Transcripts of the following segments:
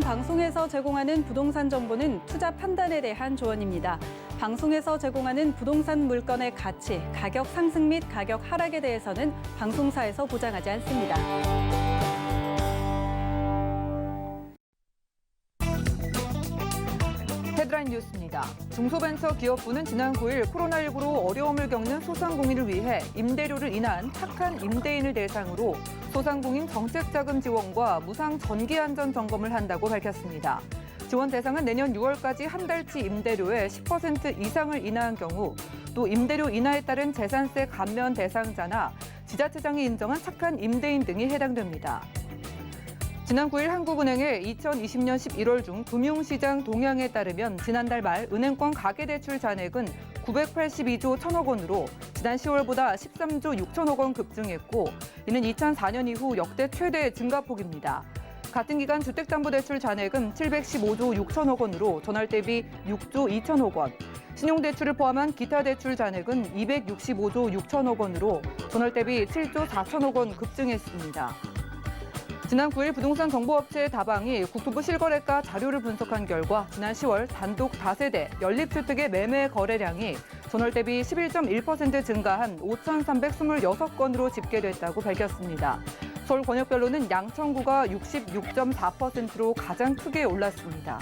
방송에서 제공하는 부동산 정보는 투자 판단에 대한 조언입니다. 방송에서 제공하는 부동산 물건의 가치, 가격 상승 및 가격 하락에 대해서는 방송사에서 보장하지 않습니다. 헤드라인 뉴스입니다. 중소벤처기업부는 지난 9일 코로나19로 어려움을 겪는 소상공인을 위해 임대료를 인한 착한 임대인을 대상으로 소상공인 정책자금 지원과 무상 전기안전 점검을 한다고 밝혔습니다. 지원 대상은 내년 6월까지 한 달치 임대료의 10% 이상을 인하한 경우, 또 임대료 인하에 따른 재산세 감면 대상자나 지자체장이 인정한 착한 임대인 등이 해당됩니다. 지난 9일 한국은행의 2020년 11월 중 금융시장 동향에 따르면 지난달 말 은행권 가계대출 잔액은 982조 1천억 원으로 지난 10월보다 13조 6천억 원 급증했고, 이는 2004년 이후 역대 최대 증가폭입니다. 같은 기간 주택담보대출 잔액은 715조 6천억 원으로 전월 대비 6조 2천억 원, 신용대출을 포함한 기타 대출 잔액은 265조 6천억 원으로 전월 대비 7조 4천억 원 급증했습니다. 지난 9일 부동산 정보업체 다방이 국토부 실거래가 자료를 분석한 결과 지난 10월 단독 다세대 연립주택의 매매 거래량이 전월 대비 11.1% 증가한 5,326건으로 집계됐다고 밝혔습니다. 서울 권역별로는 양천구가 66.4%로 가장 크게 올랐습니다.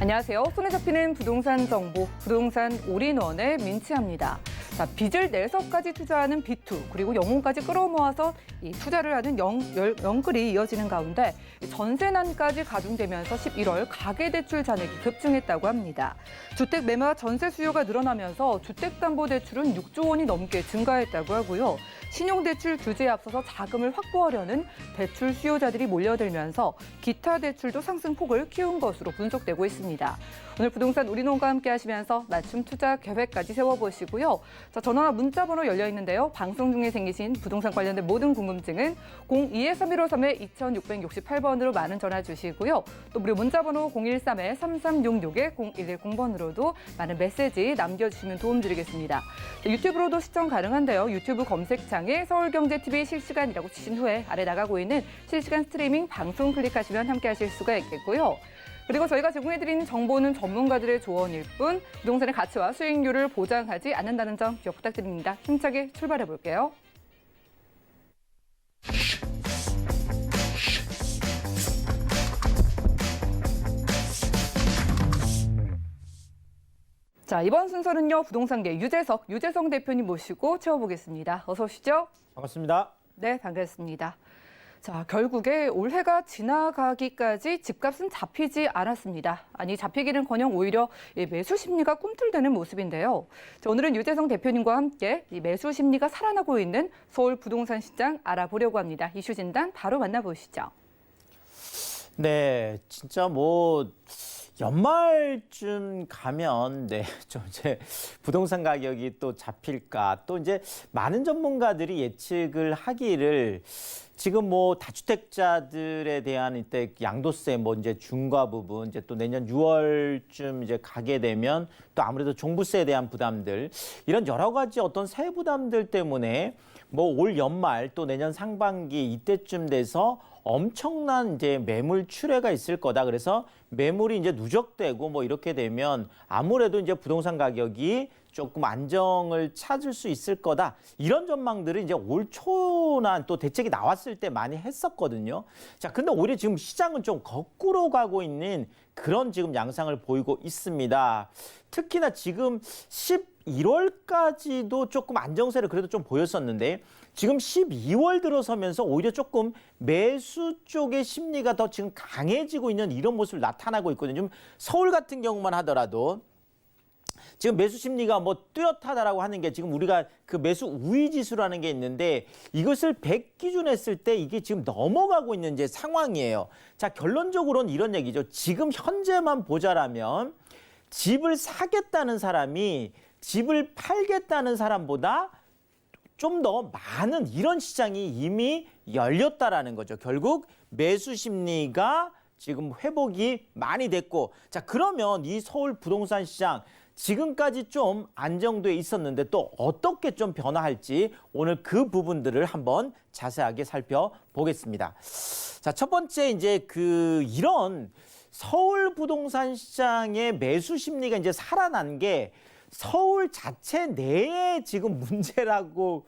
안녕하세요. 손에 잡히는 부동산 정보, 부동산 올인원의 민치합니다. 자, 빚을 내서까지 투자하는 B2, 그리고 영혼까지 끌어모아서 이 투자를 하는 영끌이 이어지는 가운데 전세난까지 가중되면서 11월 가계대출 잔액이 급증했다고 합니다. 주택 매매와 전세 수요가 늘어나면서 주택담보대출은 6조 원이 넘게 증가했다고 하고요. 신용대출 규제에 앞서서 자금을 확보하려는 대출 수요자들이 몰려들면서 기타 대출도 상승폭을 키운 것으로 분석되고 있습니다. 오늘 부동산 올인원과 함께 하시면서 맞춤 투자 계획까지 세워보시고요. 자, 전화나 문자 번호 열려 있는데요. 방송 중에 생기신 부동산 관련된 모든 궁금증은 02-3153-2668번으로 많은 전화 주시고요. 또 무료 문자 번호 013-3366-0110번으로도 많은 메시지 남겨주시면 도움드리겠습니다. 유튜브로도 시청 가능한데요. 유튜브 검색창에 서울경제TV 실시간이라고 치신 후에 아래 나가고 있는 실시간 스트리밍 방송 클릭하시면 함께 하실 수가 있겠고요. 그리고 저희가 제공해드리는 정보는 전문가들의 조언일 뿐 부동산의 가치와 수익률을 보장하지 않는다는 점 기억 부탁드립니다. 힘차게 출발해 볼게요. 자, 이번 순서는요. 부동산계 유재성 대표님 모시고 채워보겠습니다. 어서 오시죠. 반갑습니다. 네, 반갑습니다. 자, 결국에 올해가 지나가기까지 집값은 잡히지 않았습니다. 아니, 잡히기는커녕 오히려 매수 심리가 꿈틀대는 모습인데요. 자, 오늘은 유재성 대표님과 함께 이 매수 심리가 살아나고 있는 서울 부동산 시장 알아보려고 합니다. 이슈 진단 바로 만나보시죠. 네, 진짜 연말쯤 가면 좀 이제 부동산 가격이 또 잡힐까, 또 이제 많은 전문가들이 예측을 하기를 지금 다주택자들에 대한 이때 양도세 이제 중과 부분 이제 또 내년 6월쯤 이제 가게 되면 또 아무래도 종부세에 대한 부담들, 이런 여러 가지 어떤 세부 부담들 때문에 올 연말 또 내년 상반기 이때쯤 돼서 엄청난 이제 매물 출회가 있을 거다. 그래서 매물이 이제 누적되고 이렇게 되면 아무래도 이제 부동산 가격이 조금 안정을 찾을 수 있을 거다. 이런 전망들을 이제 올 초나 또 대책이 나왔을 때 많이 했었거든요. 자, 근데 오히려 지금 시장은 좀 거꾸로 가고 있는 그런 지금 양상을 보이고 있습니다. 특히나 지금 11월까지도 조금 안정세를 그래도 좀 보였었는데 지금 12월 들어서면서 오히려 조금 매수 쪽의 심리가 더 지금 강해지고 있는 이런 모습을 나타나고 있거든요. 좀 서울 같은 경우만 하더라도 지금 매수 심리가 뚜렷하다라고 하는 게 지금 우리가 그 매수 우위 지수라는 게 있는데 이것을 100 기준 했을 때 이게 지금 넘어가고 있는 이제 상황이에요. 자, 결론적으로는 이런 얘기죠. 지금 현재만 보자라면 집을 사겠다는 사람이 집을 팔겠다는 사람보다 좀 더 많은 이런 시장이 이미 열렸다라는 거죠. 결국 매수 심리가 지금 회복이 많이 됐고, 자, 그러면 이 서울 부동산 시장 지금까지 좀 안정돼 있었는데 또 어떻게 좀 변화할지 오늘 그 부분들을 한번 자세하게 살펴보겠습니다. 자, 첫 번째 이제 이런 서울 부동산 시장의 매수 심리가 이제 살아난 게 서울 자체 내에 지금 문제라고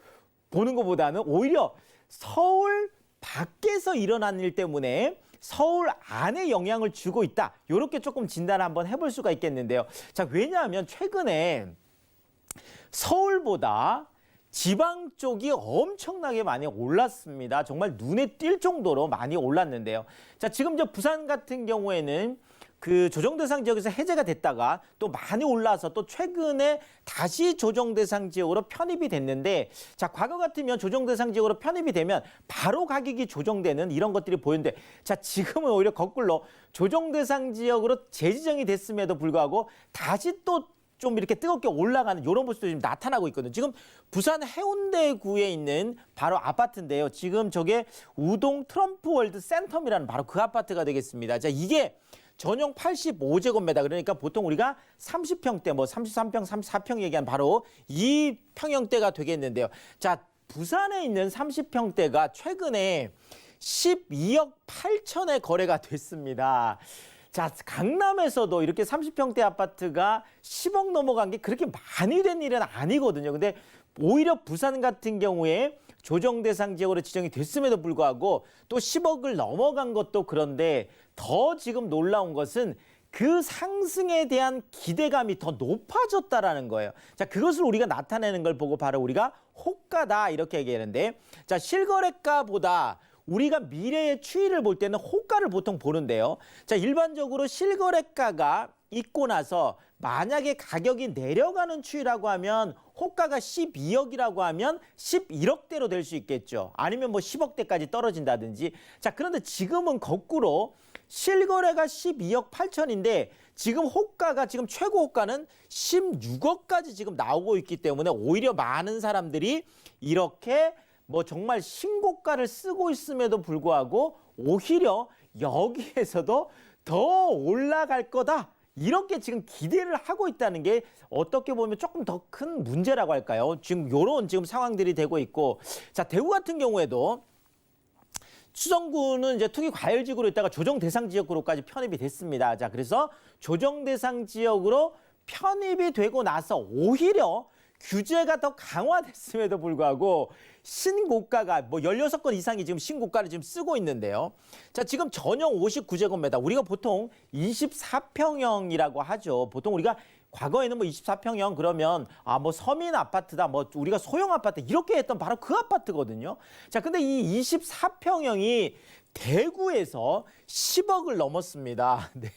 보는 것보다는 오히려 서울 밖에서 일어난 일 때문에 서울 안에 영향을 주고 있다. 이렇게 조금 진단을 한번 해볼 수가 있겠는데요. 자, 왜냐하면 최근에 서울보다 지방 쪽이 엄청나게 많이 올랐습니다. 정말 눈에 띌 정도로 많이 올랐는데요. 자, 지금 저 부산 같은 경우에는 그 조정 대상 지역에서 해제가 됐다가 또 많이 올라서 또 최근에 다시 조정 대상 지역으로 편입이 됐는데, 자, 과거 같으면 조정 대상 지역으로 편입이 되면 바로 가격이 조정되는 이런 것들이 보이는데, 자, 지금은 오히려 거꾸로 조정 대상 지역으로 재지정이 됐음에도 불구하고 다시 또 좀 이렇게 뜨겁게 올라가는 이런 모습도 지금 나타나고 있거든요. 지금 부산 해운대구에 있는 바로 아파트인데요. 지금 저게 우동 트럼프월드 센텀이라는 바로 그 아파트가 되겠습니다. 자, 이게 전용 85제곱미터, 그러니까 보통 우리가 30평대, 뭐 33평, 34평 얘기한 바로 이 평형대가 되겠는데요. 자, 부산에 있는 30평대가 최근에 12억 8천에 거래가 됐습니다. 자, 강남에서도 이렇게 30평대 아파트가 10억 넘어간 게 그렇게 많이 된 일은 아니거든요. 근데 오히려 부산 같은 경우에 조정 대상 지역으로 지정이 됐음에도 불구하고 또 10억을 넘어간 것도 그런데 더 지금 놀라운 것은 그 상승에 대한 기대감이 더 높아졌다라는 거예요. 자, 그것을 우리가 나타내는 걸 보고 바로 우리가 호가다 이렇게 얘기하는데, 자, 실거래가보다 우리가 미래의 추이를 볼 때는 호가를 보통 보는데요. 자, 일반적으로 실거래가가 있고 나서 만약에 가격이 내려가는 추이라고 하면 호가가 12억이라고 하면 11억대로 될 수 있겠죠. 아니면 뭐 10억대까지 떨어진다든지. 자, 그런데 지금은 거꾸로 실거래가 12억 8천인데 지금 호가가 지금 최고 호가는 16억까지 지금 나오고 있기 때문에 오히려 많은 사람들이 이렇게 뭐 정말 신고가를 쓰고 있음에도 불구하고 오히려 여기에서도 더 올라갈 거다. 이렇게 지금 기대를 하고 있다는 게 어떻게 보면 조금 더 큰 문제라고 할까요? 지금 요런 지금 상황들이 되고 있고, 자, 대구 같은 경우에도 수성구는 이제 투기 과열지구로 있다가 조정 대상 지역으로까지 편입이 됐습니다. 자, 그래서 조정 대상 지역으로 편입이 되고 나서 오히려 규제가 더 강화됐음에도 불구하고 신고가가 뭐 16건 이상이 지금 신고가를 지금 쓰고 있는데요. 자, 지금 전용 59제곱미터, 우리가 보통 24평형이라고 하죠. 보통 우리가 과거에는 뭐 24평형 그러면 뭐 서민 아파트다, 뭐 우리가 소형 아파트 이렇게 했던 바로 그 아파트거든요. 자, 근데 이 24평형이 대구에서 10억을 넘었습니다. 네.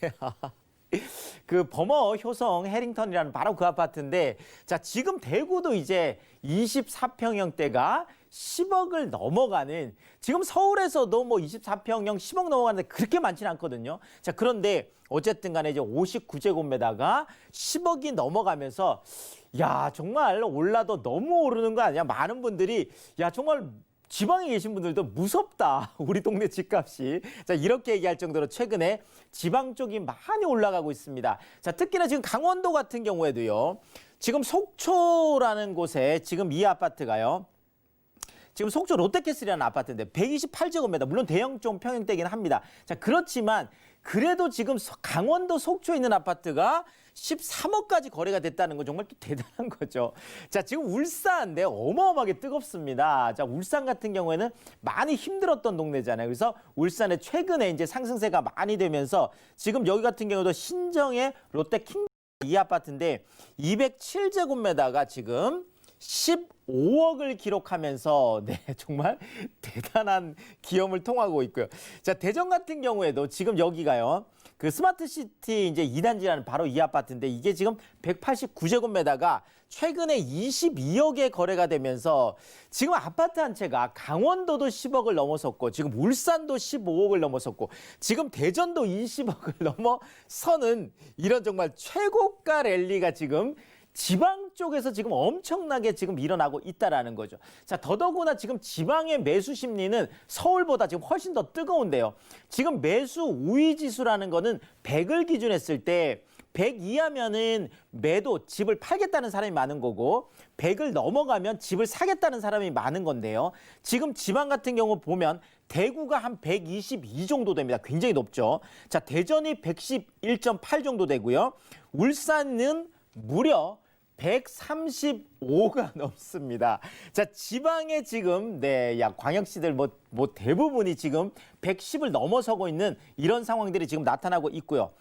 그 범어 효성 해링턴이라는 바로 그 아파트인데, 자, 지금 대구도 이제 24평형대가 10억을 넘어가는, 지금 서울에서도 뭐 24평형 10억 넘어가는데 그렇게 많지는 않거든요. 자, 그런데 어쨌든 간에 이제 59제곱미터가 10억이 넘어가면서 야, 정말 올라도 너무 오르는 거 아니야? 많은 분들이 야, 정말 지방에 계신 분들도 무섭다. 우리 동네 집값이. 자, 이렇게 얘기할 정도로 최근에 지방 쪽이 많이 올라가고 있습니다. 자, 특히나 지금 강원도 같은 경우에도요. 지금 속초라는 곳에 지금 이 아파트가요. 지금 속초 롯데캐슬이라는 아파트인데 128제곱미터, 물론 대형 좀 평형대긴 합니다. 자, 그렇지만 그래도 지금 강원도 속초에 있는 아파트가 13억까지 거래가 됐다는 건 정말 또 대단한 거죠. 자, 지금 울산인데 어마어마하게 뜨겁습니다. 자, 울산 같은 경우에는 많이 힘들었던 동네잖아요. 그래서 울산에 최근에 이제 상승세가 많이 되면서 지금 여기 같은 경우도 신정의 롯데킹 이 아파트인데 207제곱미터가 지금 15억을 기록하면서 네, 정말 대단한 기염을 통하고 있고요. 자, 대전 같은 경우에도 지금 여기가요. 그 스마트시티 이제 2단지라는 바로 이 아파트인데 이게 지금 189제곱미터가 최근에 22억에 거래가 되면서 지금 아파트 한 채가 강원도도 10억을 넘어섰고 지금 울산도 15억을 넘어섰고 지금 대전도 20억을 넘어서는 이런 정말 최고가 랠리가 지금 지방 쪽에서 지금 엄청나게 지금 일어나고 있다라는 거죠. 자, 더더구나 지금 지방의 매수 심리는 서울보다 지금 훨씬 더 뜨거운데요. 지금 매수 우위 지수라는 거는 100을 기준했을 때 100 이하면은 매도 집을 팔겠다는 사람이 많은 거고 100을 넘어가면 집을 사겠다는 사람이 많은 건데요. 지금 지방 같은 경우 보면 대구가 한 122 정도 됩니다. 굉장히 높죠. 자, 대전이 111.8 정도 되고요. 울산은 무려 135가 넘습니다. 자, 지방에 지금 광역시들 뭐 대부분이 지금 110을 넘어서고 있는 이런 상황들이 지금 나타나고 있고요.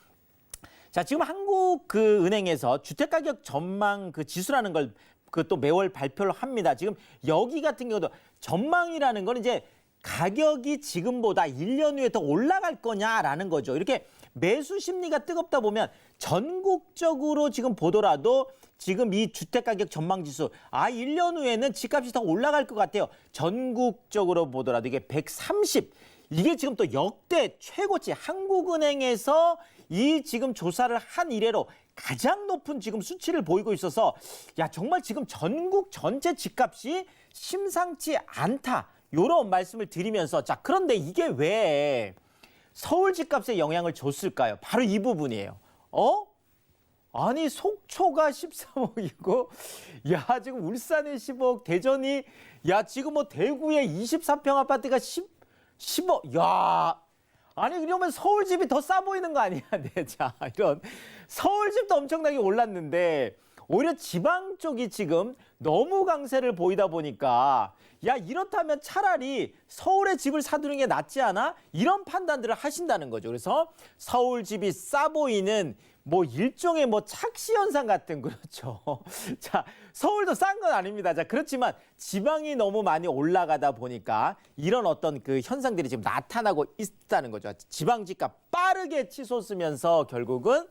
자, 지금 한국은행에서 주택가격 전망 그 지수라는 걸 그 또 매월 발표를 합니다. 지금 여기 같은 경우도 전망이라는 건 이제 가격이 지금보다 1년 후에 더 올라갈 거냐라는 거죠. 이렇게 매수 심리가 뜨겁다 보면 전국적으로 지금 보더라도 지금 이 주택가격 전망지수 1년 후에는 집값이 더 올라갈 것 같아요. 전국적으로 보더라도 이게 130 이게 지금 또 역대 최고치 한국은행에서 이 지금 조사를 한 이래로 가장 높은 지금 수치를 보이고 있어서 정말 지금 전국 전체 집값이 심상치 않다. 이런 말씀을 드리면서 자, 그런데 이게 왜 서울 집값에 영향을 줬을까요? 바로 이 부분이에요. 아니 속초가 13억이고 지금 울산에 10억, 대전이 지금 뭐 대구에 24평 아파트가 10억. 아니 그러면 서울 집이 더 싸 보이는 거 아니야? 네, 자, 이런 서울 집도 엄청나게 올랐는데 오히려 지방 쪽이 지금 너무 강세를 보이다 보니까 이렇다면 차라리 서울에 집을 사두는 게 낫지 않아? 이런 판단들을 하신다는 거죠. 그래서 서울 집이 싸 보이는 뭐 일종의 뭐 착시 현상 같은 그렇죠. 자, 서울도 싼 건 아닙니다. 자, 그렇지만 지방이 너무 많이 올라가다 보니까 이런 어떤 그 현상들이 지금 나타나고 있다는 거죠. 지방 집값 빠르게 치솟으면서 결국은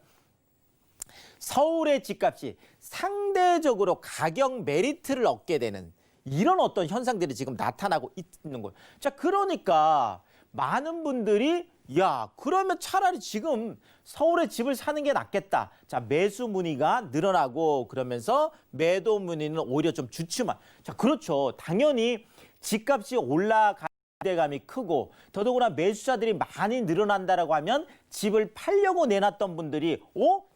서울의 집값이 상대적으로 가격 메리트를 얻게 되는 이런 어떤 현상들이 지금 나타나고 있는 거예요. 자, 그러니까 많은 분들이 그러면 차라리 지금 서울에 집을 사는 게 낫겠다. 자, 매수 문의가 늘어나고 그러면서 매도 문의는 오히려 좀 주춤한. 자, 그렇죠. 당연히 집값이 올라가 기대감이 크고 더더구나 매수자들이 많이 늘어난다라고 하면 집을 팔려고 내놨던 분들이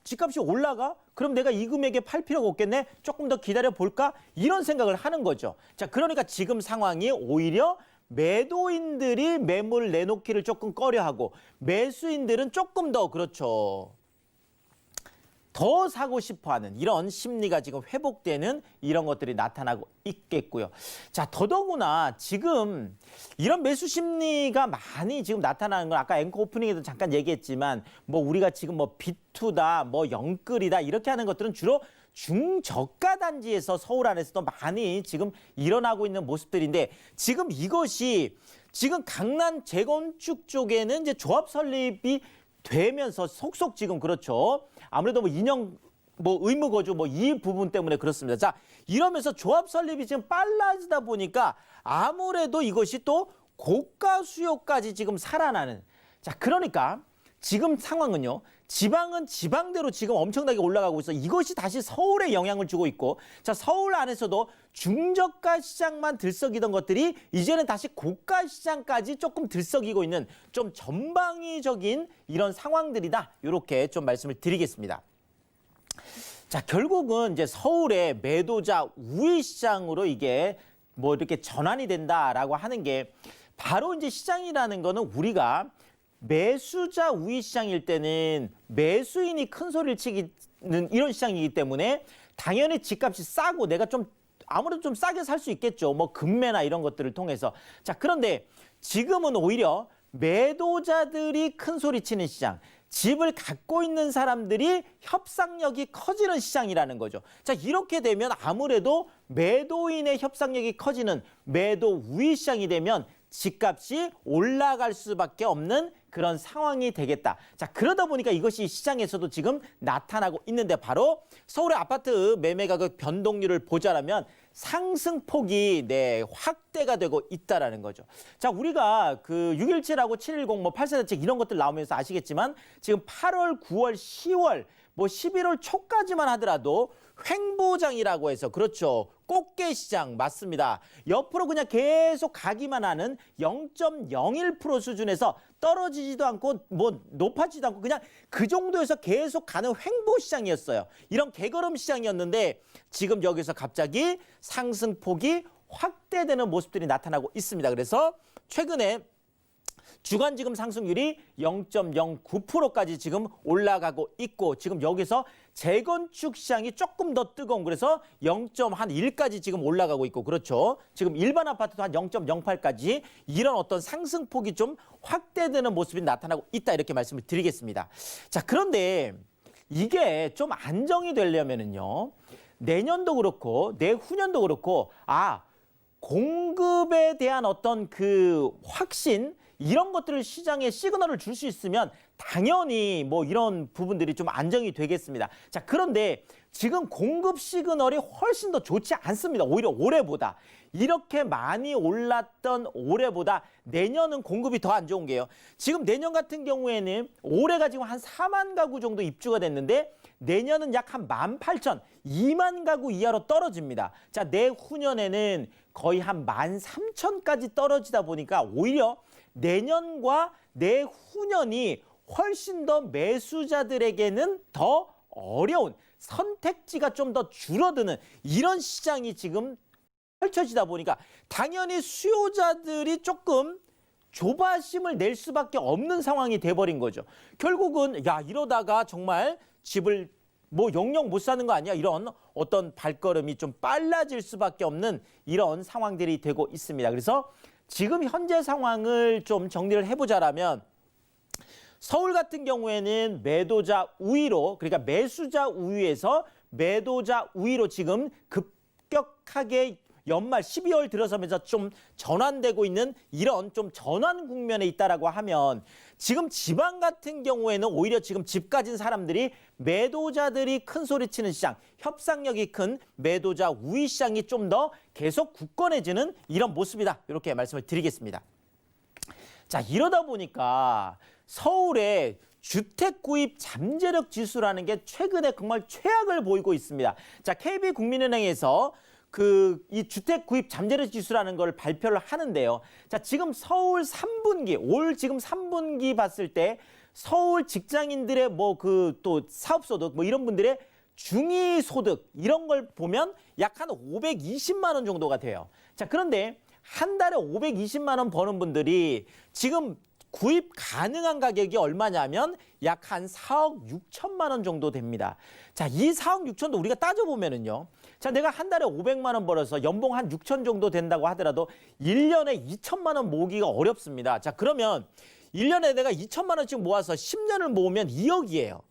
집값이 올라가? 그럼 내가 이 금액에 팔 필요가 없겠네? 조금 더 기다려 볼까? 이런 생각을 하는 거죠. 자, 그러니까 지금 상황이 오히려 매도인들이 매물 내놓기를 조금 꺼려하고 매수인들은 조금 더 그렇죠. 더 사고 싶어하는 이런 심리가 지금 회복되는 이런 것들이 나타나고 있겠고요. 자, 더더구나 지금 이런 매수 심리가 많이 지금 나타나는 건 아까 앵커 오프닝에도 잠깐 얘기했지만 뭐 우리가 지금 뭐 비투다, 뭐 영끌이다 이렇게 하는 것들은 주로 중저가 단지에서 서울 안에서도 많이 지금 일어나고 있는 모습들인데 지금 이것이 지금 강남 재건축 쪽에는 이제 조합 설립이 되면서 속속 지금 그렇죠. 아무래도 뭐 인형 뭐 의무 거주 뭐 이 부분 때문에 그렇습니다. 자, 이러면서 조합 설립이 지금 빨라지다 보니까 아무래도 이것이 또 고가 수요까지 지금 살아나는. 자, 그러니까 지금 상황은요. 지방은 지방대로 지금 엄청나게 올라가고 있어. 이것이 다시 서울에 영향을 주고 있고, 자, 서울 안에서도 중저가 시장만 들썩이던 것들이 이제는 다시 고가 시장까지 조금 들썩이고 있는 좀 전방위적인 이런 상황들이다. 이렇게 좀 말씀을 드리겠습니다. 자, 결국은 이제 서울의 매도자 우위 시장으로 이게 뭐 이렇게 전환이 된다라고 하는 게 바로 이제 시장이라는 거는 우리가 매수자 우위 시장일 때는 매수인이 큰 소리를 치는 이런 시장이기 때문에 당연히 집값이 싸고 내가 좀 아무래도 좀 싸게 살 수 있겠죠. 뭐 금매나 이런 것들을 통해서. 자, 그런데 지금은 오히려 매도자들이 큰 소리 치는 시장, 집을 갖고 있는 사람들이 협상력이 커지는 시장이라는 거죠. 자, 이렇게 되면 아무래도 매도인의 협상력이 커지는 매도 우위 시장이 되면 집값이 올라갈 수밖에 없는 그런 상황이 되겠다. 자, 그러다 보니까 이것이 시장에서도 지금 나타나고 있는데 바로 서울의 아파트 매매 가격 변동률을 보자라면 상승폭이 확대가 되고 있다라는 거죠. 자, 우리가 그 617하고 710 뭐 84대책 이런 것들 나오면서 아시겠지만 지금 8월, 9월, 10월 뭐 11월 초까지만 하더라도 횡보장이라고 해서 그렇죠. 꽃게 시장 맞습니다. 옆으로 그냥 계속 가기만 하는 0.01% 수준에서 떨어지지도 않고 뭐 높아지지도 않고 그냥 그 정도에서 계속 가는 횡보 시장이었어요. 이런 개걸음 시장이었는데 지금 여기서 갑자기 상승폭이 확대되는 모습들이 나타나고 있습니다. 그래서 최근에 주간 지금 상승률이 0.09%까지 지금 올라가고 있고 지금 여기서 재건축 시장이 조금 더 뜨거운 그래서 0.1까지 지금 올라가고 있고 그렇죠. 지금 일반 아파트도 한 0.08까지 이런 어떤 상승폭이 좀 확대되는 모습이 나타나고 있다 이렇게 말씀을 드리겠습니다. 자, 그런데 이게 좀 안정이 되려면은요. 내년도 그렇고 내후년도 그렇고 공급에 대한 어떤 그 확신 이런 것들을 시장에 시그널을 줄 수 있으면 당연히 뭐 이런 부분들이 좀 안정이 되겠습니다. 자, 그런데 지금 공급 시그널이 훨씬 더 좋지 않습니다. 오히려 올해보다. 이렇게 많이 올랐던 올해보다 내년은 공급이 더 안 좋은 게요. 지금 내년 같은 경우에는 올해가 지금 한 4만 가구 정도 입주가 됐는데 내년은 약 한 18,000, 2만 가구 이하로 떨어집니다. 자, 내후년에는 거의 한 13,000까지 떨어지다 보니까 오히려 내년과 내후년이 훨씬 더 매수자들에게는 더 어려운 선택지가 좀 더 줄어드는 이런 시장이 지금 펼쳐지다 보니까 당연히 수요자들이 조금 조바심을 낼 수밖에 없는 상황이 돼버린 거죠. 결국은 이러다가 정말 집을 뭐 영영 못 사는 거 아니야? 이런 어떤 발걸음이 좀 빨라질 수밖에 없는 이런 상황들이 되고 있습니다. 그래서 지금 현재 상황을 좀 정리를 해보자라면 서울 같은 경우에는 매도자 우위로 그러니까 매수자 우위에서 매도자 우위로 지금 급격하게 연말 12월 들어서면서 좀 전환되고 있는 이런 좀 전환 국면에 있다라고 하면 지금 지방 같은 경우에는 오히려 지금 집 가진 사람들이 매도자들이 큰 소리 치는 시장, 협상력이 큰 매도자 우위 시장이 좀 더 계속 굳건해지는 이런 모습이다. 이렇게 말씀을 드리겠습니다. 자, 이러다 보니까 서울의 주택 구입 잠재력 지수라는 게 최근에 정말 최악을 보이고 있습니다. 자, KB국민은행에서 이 주택 구입 잠재력 지수라는 걸 발표를 하는데요. 자, 지금 서울 3분기, 올 지금 3분기 봤을 때 서울 직장인들의 또 사업소득 이런 분들의 중위소득 이런 걸 보면 약 한 520만 원 정도가 돼요. 자, 그런데 한 달에 520만 원 버는 분들이 지금 구입 가능한 가격이 얼마냐면 약 한 4억 6천만 원 정도 됩니다. 자, 이 4억 6천도 우리가 따져보면은요. 자, 내가 한 달에 500만 원 벌어서 연봉 한 6천 정도 된다고 하더라도 1년에 2천만 원 모으기가 어렵습니다. 자, 그러면 1년에 내가 2천만 원씩 모아서 10년을 모으면 2억이에요.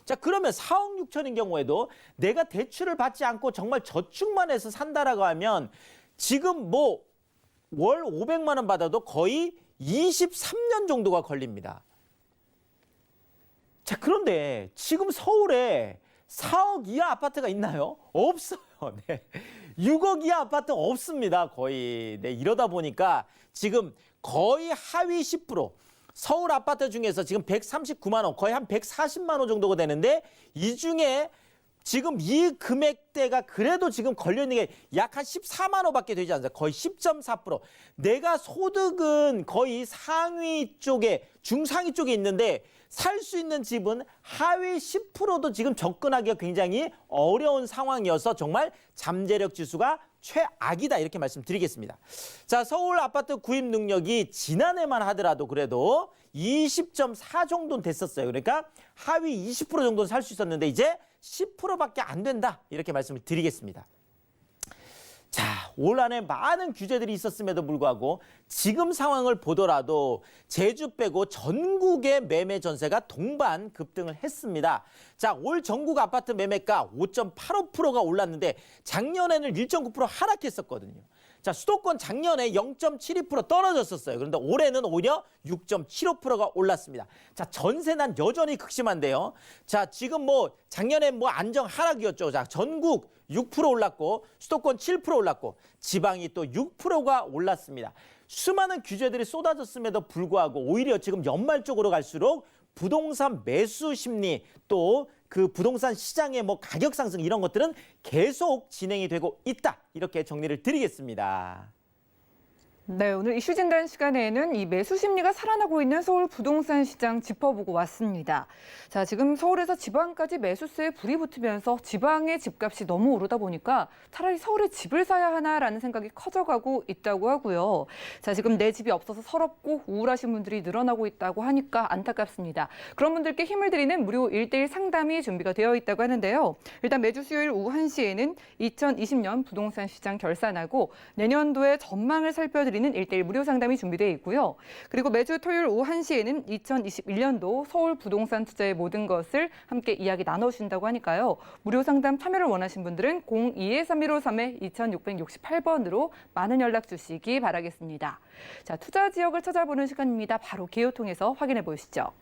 자, 그러면 4억 6천인 경우에도 내가 대출을 받지 않고 정말 저축만 해서 산다라고 하면 지금 월 500만 원 받아도 거의 23년 정도가 걸립니다. 자, 그런데 지금 서울에 4억 이하 아파트가 있나요? 없어요. 네. 6억 이하 아파트 없습니다. 거의. 네, 이러다 보니까 지금 거의 하위 10%. 서울 아파트 중에서 지금 139만 원, 거의 한 140만 원 정도가 되는데 이 중에 지금 이 금액대가 그래도 지금 걸려있는 게 약 한 14만 원밖에 되지 않아요. 거의 10.4%. 내가 소득은 거의 상위 쪽에, 중상위 쪽에 있는데 살 수 있는 집은 하위 10%도 지금 접근하기가 굉장히 어려운 상황이어서 정말 잠재력 지수가 최악이다 이렇게 말씀드리겠습니다. 자, 서울 아파트 구입 능력이 지난해만 하더라도 그래도 20.4 정도는 됐었어요. 그러니까 하위 20% 정도는 살 수 있었는데 이제 10%밖에 안 된다 이렇게 말씀을 드리겠습니다. 자, 올 한해 많은 규제들이 있었음에도 불구하고 지금 상황을 보더라도 제주 빼고 전국의 매매 전세가 동반 급등을 했습니다. 자, 올 전국 아파트 매매가 5.85%가 올랐는데 작년에는 1.9% 하락했었거든요. 자, 수도권 작년에 0.72% 떨어졌었어요. 그런데 올해는 오히려 6.75%가 올랐습니다. 자, 전세난 여전히 극심한데요. 자, 지금 작년에 안정 하락이었죠. 자, 전국 6% 올랐고 수도권 7% 올랐고 지방이 또 6%가 올랐습니다. 수많은 규제들이 쏟아졌음에도 불구하고 오히려 지금 연말 쪽으로 갈수록 부동산 매수 심리 또 그 부동산 시장의 뭐 가격 상승 이런 것들은 계속 진행이 되고 있다. 이렇게 정리를 드리겠습니다. 네, 오늘 이슈 진단 시간에는 이 매수 심리가 살아나고 있는 서울 부동산 시장 짚어보고 왔습니다. 자, 지금 서울에서 지방까지 매수세에 불이 붙으면서 지방의 집값이 너무 오르다 보니까 차라리 서울에 집을 사야 하나라는 생각이 커져가고 있다고 하고요. 자, 지금 내 집이 없어서 서럽고 우울하신 분들이 늘어나고 있다고 하니까 안타깝습니다. 그런 분들께 힘을 드리는 무료 1대1 상담이 준비가 되어 있다고 하는데요. 일단 매주 수요일 오후 1시에는 2020년 부동산 시장 결산하고 내년도의 전망을 살펴드리는 1대1 무료 상담이 준비되어 있고요. 그리고 매주 토요일 오후 1시에는 2021년도 서울 부동산 투자의 모든 것을 함께 이야기 나눠주신다고 하니까요. 무료 상담 참여를 원하신 분들은 02-3153-2668번으로 많은 연락 주시기 바라겠습니다. 자, 투자 지역을 찾아보는 시간입니다. 바로 개요통해서 확인해 보시죠.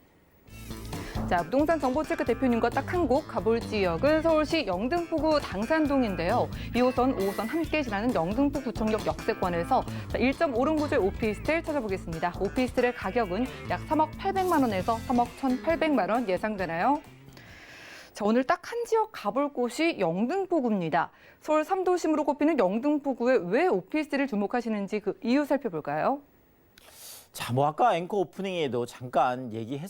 자, 부동산 정보체크 대표님과 딱 한 곳 가볼 지역은 서울시 영등포구 당산동인데요. 2호선, 5호선 함께 지나는 영등포 구청역 역세권에서 1.5룸구조의 오피스텔 찾아보겠습니다. 오피스텔의 가격은 약 3억 800만 원에서 3억 1,800만 원 예상되나요? 자, 오늘 딱 한 지역 가볼 곳이 영등포구입니다. 서울 3도심으로 꼽히는 영등포구에 왜 오피스텔을 주목하시는지 그 이유 살펴볼까요? 자, 뭐 아까 앵커 오프닝에도 잠깐 얘기했.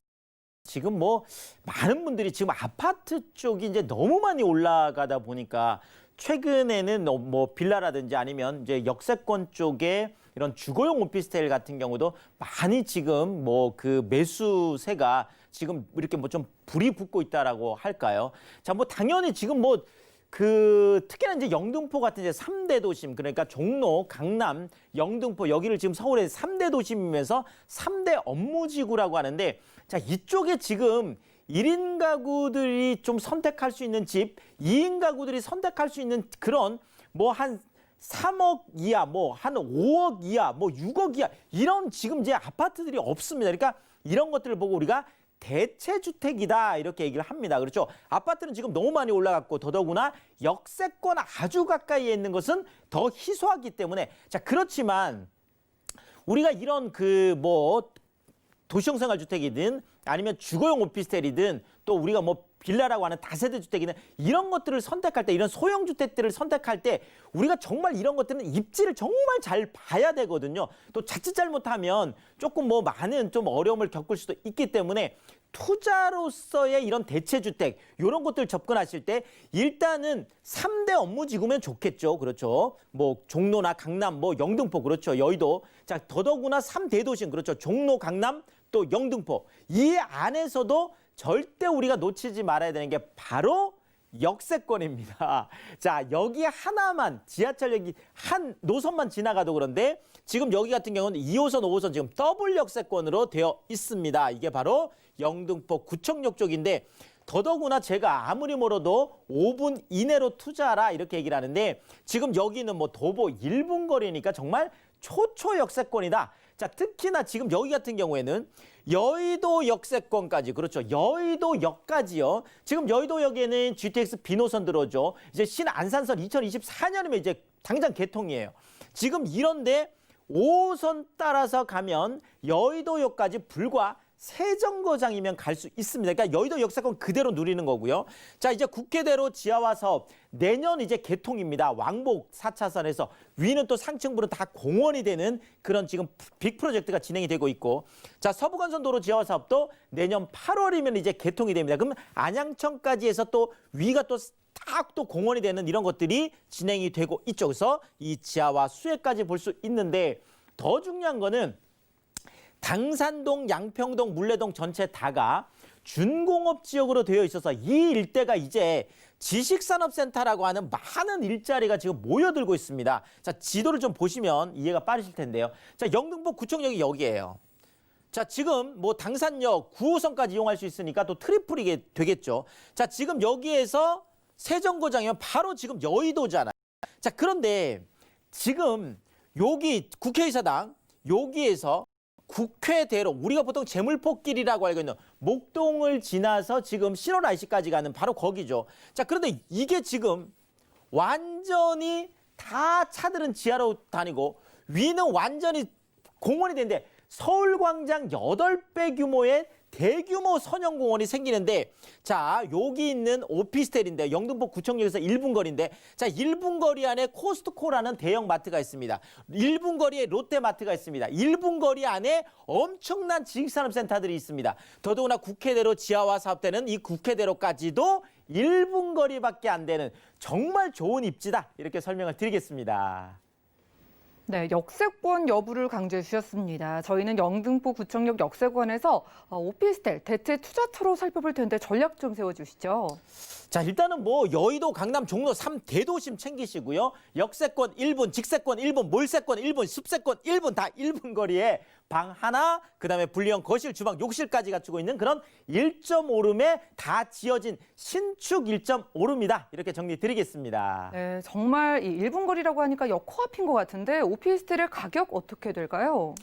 지금 뭐 많은 분들이 지금 아파트 쪽이 이제 너무 많이 올라가다 보니까 최근에는 뭐 빌라라든지 아니면 이제 역세권 쪽에 이런 주거용 오피스텔 같은 경우도 많이 지금 뭐 그 매수세가 지금 이렇게 뭐 좀 불이 붙고 있다라고 할까요? 자, 뭐 당연히 지금 뭐 특히나 이제 영등포 같은 이제 3대 도심, 그러니까 종로, 강남, 영등포 여기를 지금 서울의 3대 도심이면서 3대 업무지구라고 하는데, 자, 이쪽에 지금 1인 가구들이 좀 선택할 수 있는 집, 2인 가구들이 선택할 수 있는 그런 뭐 한 3억 이하, 뭐 한 5억 이하, 뭐 6억 이하 이런 지금 이제 아파트들이 없습니다. 그러니까 이런 것들을 보고 우리가 대체주택이다 이렇게 얘기를 합니다. 그렇죠? 아파트는 지금 너무 많이 올라갔고 더더구나 역세권 아주 가까이에 있는 것은 더 희소하기 때문에, 자, 그렇지만 우리가 이런 그 뭐 도시형 생활주택이든 아니면 주거용 오피스텔이든 또 우리가 뭐 빌라라고 하는 다세대 주택이든 이런 것들을 선택할 때, 이런 소형 주택들을 선택할 때 우리가 정말 이런 것들은 입지를 정말 잘 봐야 되거든요. 또 자칫 잘못하면 조금 뭐 많은 좀 어려움을 겪을 수도 있기 때문에 투자로서의 이런 대체주택 이런 것들 접근하실 때 일단은 3대 업무지구면 좋겠죠. 그렇죠. 뭐 종로나 강남, 뭐 영등포, 그렇죠. 여의도. 자, 더더구나 3대 도심, 그렇죠. 종로, 강남, 또 영등포. 이 안에서도 절대 우리가 놓치지 말아야 되는 게 바로 역세권입니다. 자, 여기 하나만 지하철역이 한 노선만 지나가도 그런데 지금 여기 같은 경우는 2호선, 5호선 지금 더블 역세권으로 되어 있습니다. 이게 바로 영등포 구청역 쪽인데 더더구나 제가 아무리 멀어도 5분 이내로 투자하라 이렇게 얘기를 하는데 지금 여기는 뭐 도보 1분 거리니까 정말 초초 역세권이다. 자, 특히나 지금 여기 같은 경우에는 여의도 역세권까지, 그렇죠. 여의도역까지요. 지금 여의도역에는 GTX B노선 들어오죠. 이제 신안산선 2024년이면 이제 당장 개통이에요. 지금 이런데 5호선 따라서 가면 여의도역까지 불과 세정거장이면 갈 수 있습니다. 그러니까 여의도 역세권 그대로 누리는 거고요. 자, 이제 국회대로 지하화 사업 내년 이제 개통입니다. 왕복 4차선에서 위는 또 상층부는 다 공원이 되는 그런 지금 빅 프로젝트가 진행이 되고 있고, 자, 서부간선도로 지하화 사업도 내년 8월이면 이제 개통이 됩니다. 그럼 안양천까지 해서 또 위가 또 딱 또 공원이 되는 이런 것들이 진행이 되고 있죠. 그래서 이 지하화 수혜까지 볼 수 있는데 더 중요한 거는 당산동, 양평동, 물레동 전체 다가 준공업 지역으로 되어 있어서 이 일대가 이제 지식산업센터라고 하는 많은 일자리가 지금 모여들고 있습니다. 자, 지도를 좀 보시면 이해가 빠르실 텐데요. 자, 영등포 구청역이 여기예요. 자, 지금 뭐 당산역 9호선까지 이용할 수 있으니까 또 트리플이 되겠죠. 자, 지금 여기에서 세정거장이면 바로 지금 여의도잖아요. 자, 그런데 지금 여기 국회의사당 여기에서 국회대로 우리가 보통 제물포길이라고 알고 있는 목동을 지나서 지금 신월 IC까지 가는 바로 거기죠. 자, 그런데 이게 지금 완전히 다 차들은 지하로 다니고 위는 완전히 공원이 되는데 서울광장 8배 규모의 대규모 선형공원이 생기는데 자, 여기 있는 오피스텔인데 영등포 구청역에서 1분 거리인데 자, 1분 거리 안에 코스트코라는 대형 마트가 있습니다. 1분 거리에 롯데마트가 있습니다. 1분 거리 안에 엄청난 지식산업센터들이 있습니다. 더더구나 국회대로 지하화 사업되는 이 국회대로까지도 1분 거리밖에 안 되는 정말 좋은 입지다. 이렇게 설명을 드리겠습니다. 네, 역세권 여부를 강조해 주셨습니다. 저희는 영등포 구청역 역세권에서 오피스텔 대체 투자처로 살펴볼 텐데 전략 좀 세워주시죠. 자, 일단은 뭐 여의도, 강남, 종로 3대도심 챙기시고요. 역세권 1분, 직세권 1분, 몰세권 1분, 숲세권 1분 다 1분 거리에 방 하나, 그다음에 분리형 거실, 주방, 욕실까지 갖추고 있는 그런 1.5룸에 다 지어진 신축 1.5룸이다. 이렇게 정리 드리겠습니다. 네, 정말 이 1분 거리라고 하니까 역 코앞인 것 같은데 오피스텔의 가격 어떻게 될까요?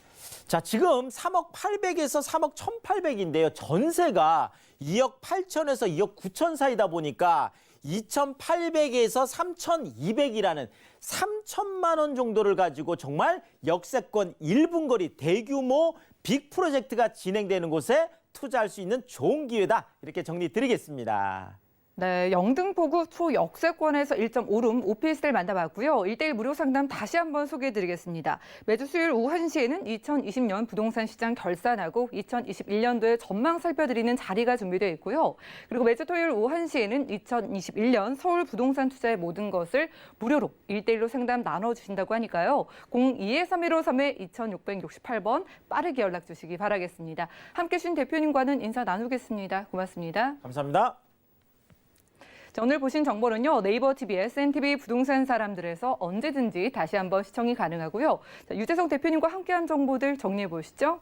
자, 지금 3억 800에서 3억 1,800인데요. 전세가 2억 8천에서 2억 9천 사이다 보니까 2,800에서 3,200이라는 3천만 원 정도를 가지고 정말 역세권 1분 거리 대규모 빅 프로젝트가 진행되는 곳에 투자할 수 있는 좋은 기회다. 이렇게 정리 드리겠습니다. 네, 영등포구 초역세권에서 1.5룸 오피스텔 만나봤고요. 1:1 무료 상담 다시 한번 소개해드리겠습니다. 매주 수요일 오후 1시에는 2020년 부동산 시장 결산하고 2021년도에 전망 살펴드리는 자리가 준비되어 있고요. 그리고 매주 토요일 오후 1시에는 2021년 서울 부동산 투자의 모든 것을 무료로 1:1로 상담 나눠주신다고 하니까요. 02-2153-2668번 빠르게 연락 주시기 바라겠습니다. 함께해 주신 대표님과는 인사 나누겠습니다. 고맙습니다. 감사합니다. 자, 오늘 보신 정보는요. 네이버 TV, SNTV 부동산 사람들에서 언제든지 다시 한번 시청이 가능하고요. 자, 유재성 대표님과 함께한 정보들 정리해 보시죠.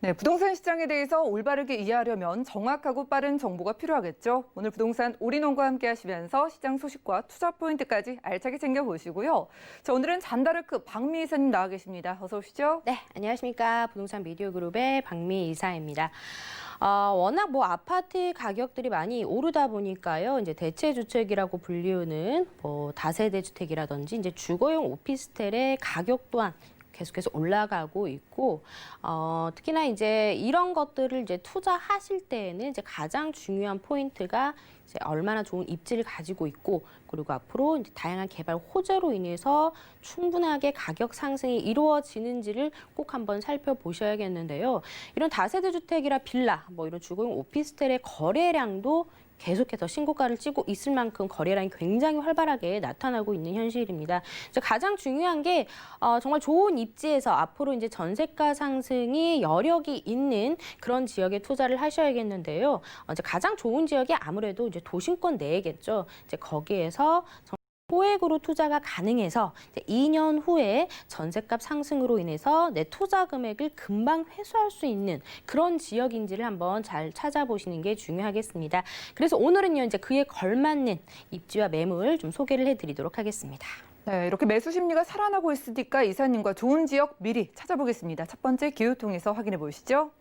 네, 부동산 시장에 대해서 올바르게 이해하려면 정확하고 빠른 정보가 필요하겠죠. 오늘 부동산 올인원과 함께 하시면서 시장 소식과 투자 포인트까지 알차게 챙겨보시고요. 자, 오늘은 잔다르크 박미 이사님 나와 계십니다. 어서 오시죠. 네, 안녕하십니까. 부동산 미디어 그룹의 박미 이사입니다. 워낙 뭐 아파트 가격들이 많이 오르다 보니까요. 이제 대체 주택이라고 불리우는 뭐 다세대 주택이라든지 이제 주거용 오피스텔의 가격 또한 계속해서 올라가고 있고, 특히나 이제 이런 것들을 이제 투자하실 때에는 이제 가장 중요한 포인트가 이제 얼마나 좋은 입지를 가지고 있고, 그리고 앞으로 이제 다양한 개발 호재로 인해서 충분하게 가격 상승이 이루어지는지를 꼭 한번 살펴보셔야겠는데요. 이런 다세대 주택이라 빌라, 뭐 이런 주거용 오피스텔의 거래량도 계속해서 신고가를 찍고 있을 만큼 거래량이 굉장히 활발하게 나타나고 있는 현실입니다. 가장 중요한 게 정말 좋은 입지에서 앞으로 이제 전세가 상승이 여력이 있는 그런 지역에 투자를 하셔야겠는데요. 이제 가장 좋은 지역이 아무래도 이제 도심권 내겠죠. 이제 거기에서 소액으로 투자가 가능해서 2년 후에 전셋값 상승으로 인해서 내 투자 금액을 금방 회수할 수 있는 그런 지역인지를 한번 잘 찾아보시는 게 중요하겠습니다. 그래서 오늘은요, 이제 그에 걸맞는 입지와 매물 좀 소개를 해드리도록 하겠습니다. 네, 이렇게 매수 심리가 살아나고 있으니까 이사님과 좋은 지역 미리 찾아보겠습니다. 첫 번째 기후 통해서 확인해 보시죠.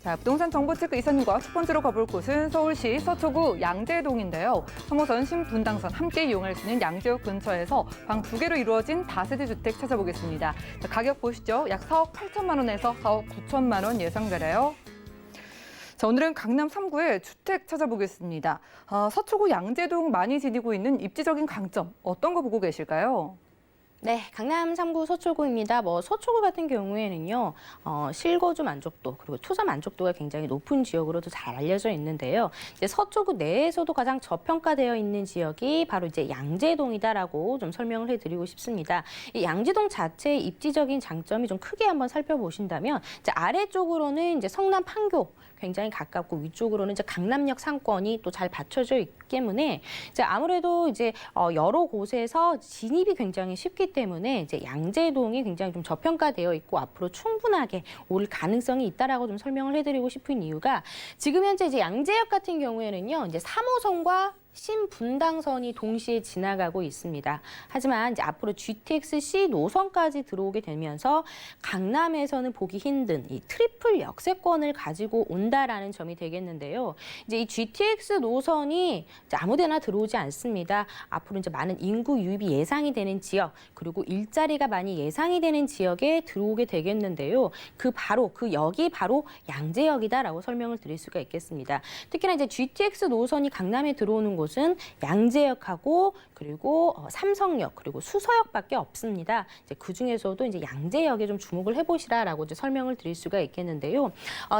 자, 부동산 정보체크 이사님과 첫 번째로 가볼 곳은 서울시 서초구 양재동인데요. 3호선, 신분당선 함께 이용할 수 있는 양재역 근처에서 방 2개로 이루어진 다세대 주택 찾아보겠습니다. 자, 가격 보시죠. 약 4억 8천만 원에서 4억 9천만 원 예상되래요. 자, 오늘은 강남 3구의 주택 찾아보겠습니다. 서초구 양재동 많이 지니고 있는 입지적인 강점 어떤 거 보고 계실까요? 네, 강남 3구 서초구입니다. 서초구 같은 경우에는요, 실거주 만족도 그리고 투자 만족도가 굉장히 높은 지역으로도 잘 알려져 있는데요. 이제 서초구 내에서도 가장 저평가되어 있는 지역이 바로 이제 양재동이다라고 좀 설명을 해드리고 싶습니다. 이 양재동 자체의 입지적인 장점이 좀 크게 한번 살펴보신다면, 이제 아래쪽으로는 이제 성남 판교 굉장히 가깝고 위쪽으로는 이제 강남역 상권이 또 잘 받쳐져 있기 때문에 이제 아무래도 이제 여러 곳에서 진입이 굉장히 쉽기 때문에 이제 양재동이 굉장히 좀 저평가되어 있고 앞으로 충분하게 오를 가능성이 있다라고 좀 설명을 해드리고 싶은 이유가 지금 현재 이제 양재역 같은 경우에는요 이제 3호선과 신분당선이 동시에 지나가고 있습니다. 하지만 이제 앞으로 GTX-C 노선까지 들어오게 되면서 강남에서는 보기 힘든 이 트리플 역세권을 가지고 온다라는 점이 되겠는데요. 이제 이 GTX 노선이 이제 아무데나 들어오지 않습니다. 앞으로 이제 많은 인구 유입이 예상이 되는 지역 그리고 일자리가 많이 예상이 되는 지역에 들어오게 되겠는데요. 그 역이 바로 양재역이다라고 설명을 드릴 수가 있겠습니다. 특히나 이제 GTX 노선이 강남에 들어오는 곳은 양재역하고 그리고 삼성역 그리고 수서역밖에 없습니다. 이제 그 중에서도 이제 양재역에 좀 주목을 해보시라라고 이제 설명을 드릴 수가 있겠는데요.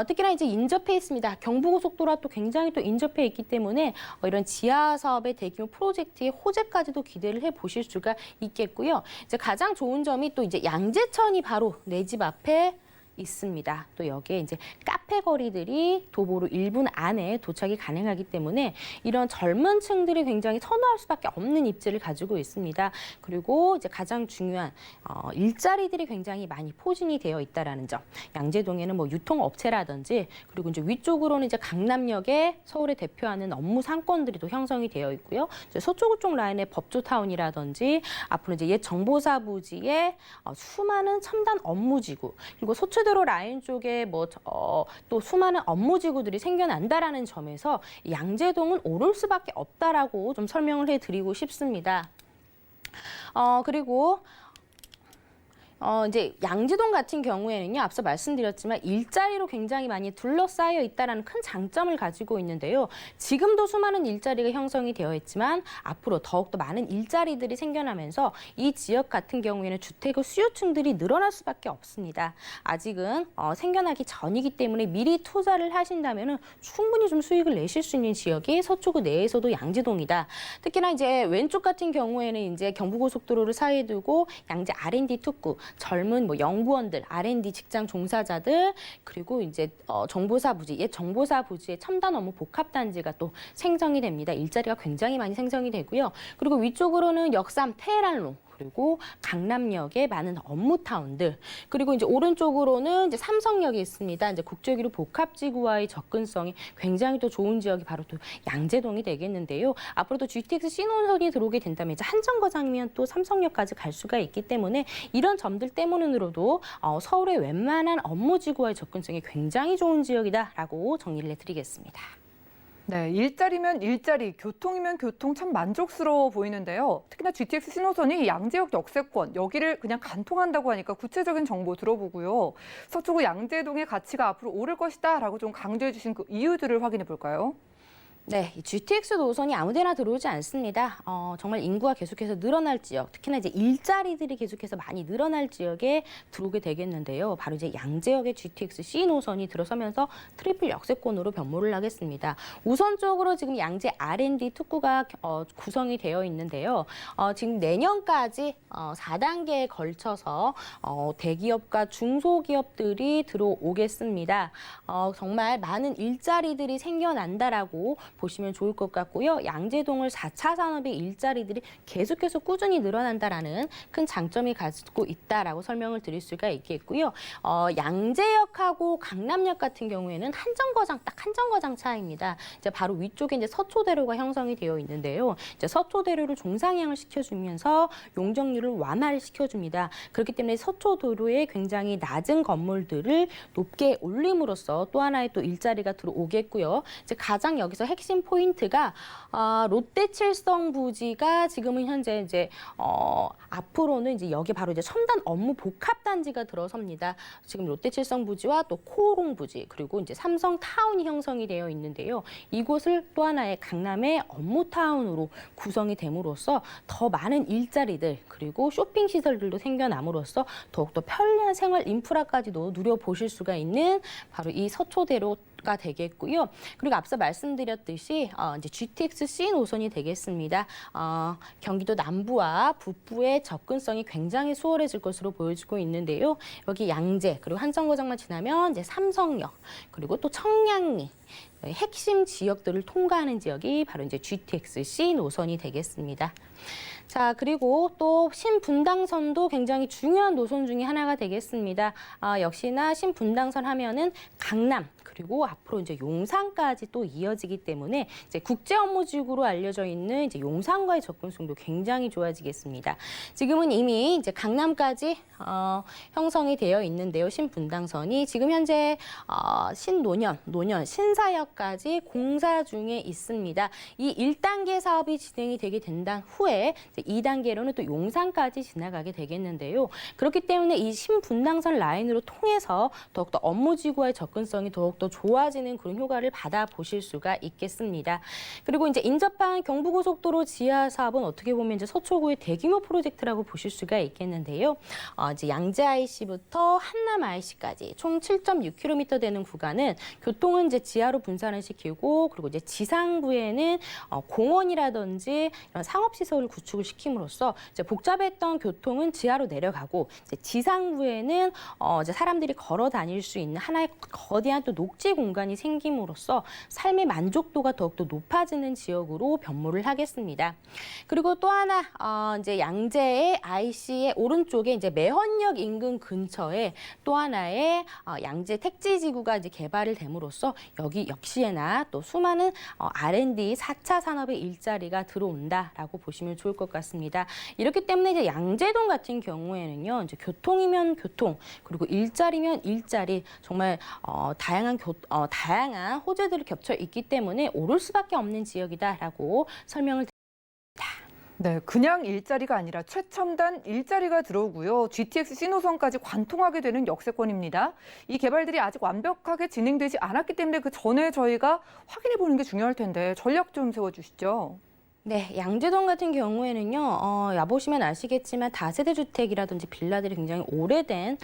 특히나 이제 인접해 있습니다. 경부고속도로와 또 굉장히 또 인접해 있기 때문에 이런 지하 사업의 대규모 프로젝트의 호재까지도 기대를 해보실 수가 있겠고요. 이제 가장 좋은 점이 또 이제 양재천이 바로 내 집 앞에 있습니다. 또 여기에 이제 카페 거리들이 도보로 1분 안에 도착이 가능하기 때문에 이런 젊은 층들이 굉장히 선호할 수밖에 없는 입지를 가지고 있습니다. 그리고 이제 가장 중요한 일자리들이 굉장히 많이 포진이 되어 있다라는 점. 양재동에는 뭐 유통업체라든지 그리고 이제 위쪽으로는 이제 강남역에 서울을 대표하는 업무 상권들이 또 형성이 되어 있고요. 이제 서초구 쪽 라인의 법조타운이라든지 앞으로 이제 옛 정보사 부지에 수많은 첨단 업무지구 그리고 서초대로 라인 쪽에 또 수많은 업무지구들이 생겨난다라는 점에서 양재동은 오를 수밖에 없다라고 좀 설명을 해드리고 싶습니다. 그리고 이제 양재동 같은 경우에는요, 앞서 말씀드렸지만 일자리로 굉장히 많이 둘러싸여 있다는 큰 장점을 가지고 있는데요. 지금도 수많은 일자리가 형성이 되어 있지만 앞으로 더욱더 많은 일자리들이 생겨나면서 이 지역 같은 경우에는 주택의 수요층들이 늘어날 수밖에 없습니다. 아직은 생겨나기 전이기 때문에 미리 투자를 하신다면 충분히 좀 수익을 내실 수 있는 지역이 서초구 내에서도 양재동이다. 특히나 이제 왼쪽 같은 경우에는 이제 경부고속도로를 사이에 두고 양재 R&D 특구 젊은 연구원들, R&D 직장 종사자들, 그리고 이제 정보사 부지, 옛 정보사 부지의 첨단 업무 복합 단지가 또 생성이 됩니다. 일자리가 굉장히 많이 생성이 되고요. 그리고 위쪽으로는 역삼 테헤란로 그리고 강남역의 많은 업무타운들, 그리고 이제 오른쪽으로는 이제 삼성역이 있습니다. 이제 국제기로 복합지구와의 접근성이 굉장히 또 좋은 지역이 바로 또 양재동이 되겠는데요. 앞으로 또 GTX-C 노선이 들어오게 된다면 이제 한정거장이면 또 삼성역까지 갈 수가 있기 때문에 이런 점들 때문으로도 서울의 웬만한 업무지구와의 접근성이 굉장히 좋은 지역이다라고 정리를 해드리겠습니다. 네, 일자리면 일자리, 교통이면 교통 참 만족스러워 보이는데요. 특히나 GTX 신호선이 양재역 역세권, 여기를 그냥 간통한다고 하니까 구체적인 정보 들어보고요. 서초구 양재동의 가치가 앞으로 오를 것이다라고 좀 강조해 주신 그 이유들을 확인해 볼까요? 네, 이 GTX 노선이 아무데나 들어오지 않습니다. 정말 인구가 계속해서 늘어날 지역, 특히나 이제 일자리들이 계속해서 많이 늘어날 지역에 들어오게 되겠는데요. 바로 이제 양재역의 GTX-C 노선이 들어서면서 트리플 역세권으로 변모를 하겠습니다. 우선적으로 지금 양재 R&D 특구가 구성이 되어 있는데요. 지금 내년까지 4단계에 걸쳐서 대기업과 중소기업들이 들어오겠습니다. 정말 많은 일자리들이 생겨난다라고 보시면 좋을 것 같고요. 양재동을 4차 산업의 일자리들이 계속해서 꾸준히 늘어난다라는 큰 장점이 가지고 있다라고 설명을 드릴 수가 있겠고요. 양재역하고 강남역 같은 경우에는 딱 한 정거장 차이입니다. 이제 바로 위쪽에 이제 서초대로가 형성이 되어 있는데요. 이제 서초대로를 종상향을 시켜주면서 용적률을 완화를 시켜줍니다. 그렇기 때문에 서초도로에 굉장히 낮은 건물들을 높게 올림으로써 또 하나의 또 일자리가 들어오겠고요. 이제 가장 여기서 핵심 핵심 포인트가 롯데칠성 부지가 지금은 현재 이제 앞으로는 이제 여기 바로 이제 첨단 업무 복합 단지가 들어섭니다. 지금 롯데칠성 부지와 또 코오롱 부지 그리고 이제 삼성타운이 형성이 되어 있는데요. 이곳을 또 하나의 강남의 업무타운으로 구성이 됨으로써 더 많은 일자리들 그리고 쇼핑 시설들도 생겨남으로써 더욱더 편리한 생활 인프라까지도 누려보실 수가 있는 바로 이 서초대로가 되겠고요. 그리고 앞서 말씀드렸듯이 이제 GTX-C 노선이 되겠습니다. 경기도 남부와 북부의 접근성이 굉장히 수월해질 것으로 보여지고 있는데요. 여기 양재 그리고 한정거장만 지나면 이제 삼성역 그리리 또 청량리 핵심 지역들을 통과하는 지역이 바로 이제 GTX-C 노선이 되겠습니다. 자, 그리고 또 신분당선도 굉장히 중요한 노선 중에 하나가 되겠습니다. 역시나 신분당선 하면은 강남 그리고 앞으로 이제 용산까지 또 이어지기 때문에 이제 국제 업무지구로 알려져 있는 이제 용산과의 접근성도 굉장히 좋아지겠습니다. 지금은 이미 이제 강남까지 형성이 되어 있는데요. 신분당선이 지금 현재 신노년, 신사역까지 공사 중에 있습니다. 이 1단계 사업이 진행이 되게 된단 후에 이제 2단계로는 또 용산까지 지나가게 되겠는데요. 그렇기 때문에 이 신분당선 라인으로 통해서 더욱더 업무지구와의 접근성이 더욱더 좋아지는 그런 효과를 받아보실 수가 있겠습니다. 그리고 이제 인접한 경부고속도로 지하 사업은 어떻게 보면 이제 서초구의 대규모 프로젝트라고 보실 수가 있겠는데요. 이제 양재 IC부터 한남 IC까지 총 7.6km 되는 구간은 교통은 이제 지하로 분산을 시키고 그리고 이제 지상부에는 공원이라든지 이런 상업시설을 구축을 시킴으로써 이제 복잡했던 교통은 지하로 내려가고 이제 지상부에는 이제 사람들이 걸어 다닐 수 있는 하나의 거대한 또 녹지 공간이 생김으로써 삶의 만족도가 더욱더 높아지는 지역으로 변모를 하겠습니다. 그리고 또 하나 이제 양재의 IC의 오른쪽에 이제 매헌역 인근 근처에 또 하나의 양재 택지지구가 이제 개발을 됨으로써 여기 역시나 또 수많은 R&D 4차 산업의 일자리가 들어온다라고 보시면 좋을 것 같습니다. 이렇기 때문에 이제 양재동 같은 경우에는요, 이제 교통이면 교통 그리고 일자리면 일자리 정말 다양한 호재들이 겹쳐 있기 때문에 오를 수밖에 없는 지역이다라고 설명을 드립니다. 네, 그냥 일자리가 아니라 최첨단 일자리가 들어오고요. GTX-C 노선까지 관통하게 되는 역세권입니다. 이 개발들이 아직 완벽하게 진행되지 않았기 때문에 그 전에 저희가 확인해 보는 게 중요할 텐데 전략 좀 세워주시죠. 네, 양재동 같은 경우에는요, 보시면 아시겠지만 다세대 주택이라든지 빌라들이 굉장히 오래된,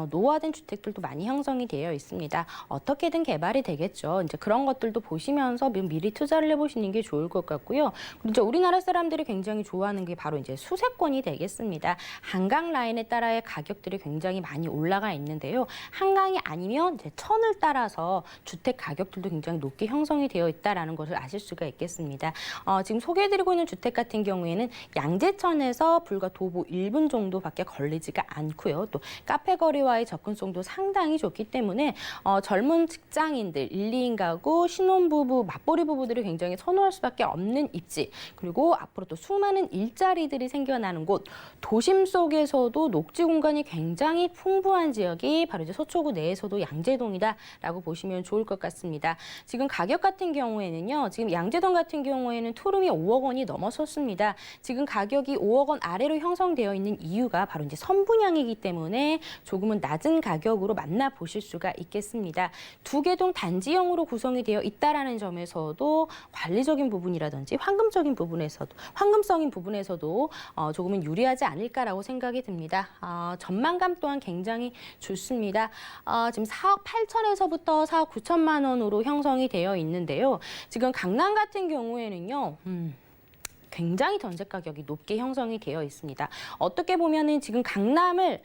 노화된 주택들도 많이 형성이 되어 있습니다. 어떻게든 개발이 되겠죠. 이제 그런 것들도 보시면서 미리 투자를 해보시는 게 좋을 것 같고요. 그리고 이제 우리나라 사람들이 굉장히 좋아하는 게 바로 이제 수세권이 되겠습니다. 한강 라인에 따라의 가격들이 굉장히 많이 올라가 있는데요. 한강이 아니면 이제 천을 따라서 주택 가격들도 굉장히 높게 형성이 되어 있다라는 것을 아실 수가 있겠습니다. 지금 소개해드리고 있는 주택 같은 경우에는 양재천에서 불과 도보 1분 정도밖에 걸리지가 않고요. 또 카페 거리와의 접근성도 상당히 좋기 때문에 젊은 직장인들, 1, 2인 가구, 신혼부부, 맞벌이 부부들이 굉장히 선호할 수밖에 없는 입지, 그리고 앞으로 또 수많은 일자리들이 생겨나는 곳, 도심 속에서도 녹지 공간이 굉장히 풍부한 지역이 바로 이제 서초구 내에서도 양재동이다라고 보시면 좋을 것 같습니다. 지금 가격 같은 경우에는요, 지금 양재동 같은 경우에는 투룸이 5억 원이 넘어섰습니다. 지금 가격이 5억 원 아래로 형성되어 있는 이유가 바로 이제 선분양이기 때문에 조금은 낮은 가격으로 만나보실 수가 있겠습니다. 두 개동 단지형으로 구성이 되어 있다라는 점에서도 관리적인 부분이라든지 황금성인 부분에서도 조금은 유리하지 않을까라고 생각이 듭니다. 전망감 또한 굉장히 좋습니다. 지금 4억 8천에서부터 4억 9천만 원으로 형성이 되어 있는데요. 지금 강남 같은 경우에는요. 굉장히 전세 가격이 높게 형성이 되어 있습니다. 어떻게 보면은 지금 강남을